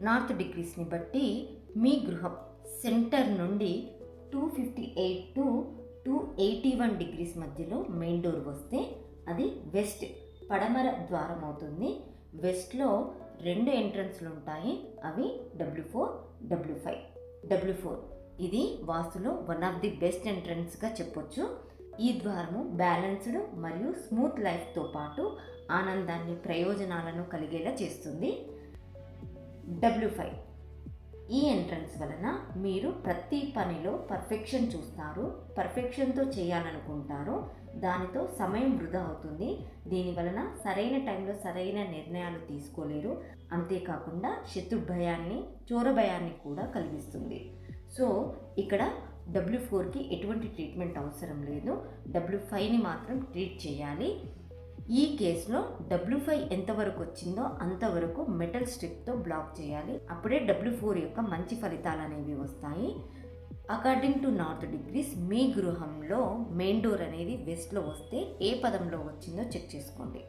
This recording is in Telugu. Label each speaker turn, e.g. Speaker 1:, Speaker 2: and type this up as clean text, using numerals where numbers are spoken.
Speaker 1: నార్త్ డిగ్రీస్ని బట్టి మీ గృహం సెంటర్ నుండి 258 టు 281 డిగ్రీస్ మధ్యలో మెయిన్ డోర్ వస్తే అది వెస్ట్ పడమర ద్వారం అవుతుంది. వెస్ట్లో 2 ఎంట్రన్స్లు ఉంటాయి. అవి W4, W5. W4 ఇది వాస్తులో వన్ ఆఫ్ ది బెస్ట్ ఎంట్రన్స్గా చెప్పొచ్చు. ఈ ద్వారము బ్యాలెన్స్డ్ మరియు స్మూత్ లైఫ్తో పాటు ఆనందాన్ని, ప్రయోజనాలను కలిగేలా చేస్తుంది. W5 ఈ ఎంట్రన్స్ వలన మీరు ప్రతి పనిలో పర్ఫెక్షన్ చూస్తారు, పర్ఫెక్షన్తో చేయాలనుకుంటారు. దానితో సమయం వృధా అవుతుంది. దీని వలన సరైన టైంలో సరైన నిర్ణయాలు తీసుకోలేరు. అంతేకాకుండా శత్రు భయాన్ని, చోర భయాన్ని కూడా కలిగిస్తుంది. సో ఇక్కడ W4కి ఎటువంటి ట్రీట్మెంట్ అవసరం లేదు. W5ని మాత్రం ట్రీట్ చేయాలి. ఈ కేసులో W5 ఎంతవరకు వచ్చిందో అంతవరకు మెటల్ స్ట్రిప్తో బ్లాక్ చేయాలి. అప్పుడే W4 యొక్క మంచి ఫలితాలు అనేవి వస్తాయి. అకార్డింగ్ టు నార్త్ డిగ్రీస్ మీ గృహంలో మెయిన్ డోర్ అనేది వెస్ట్లో వస్తే ఏ పదంలో వచ్చిందో చెక్ చేసుకోండి.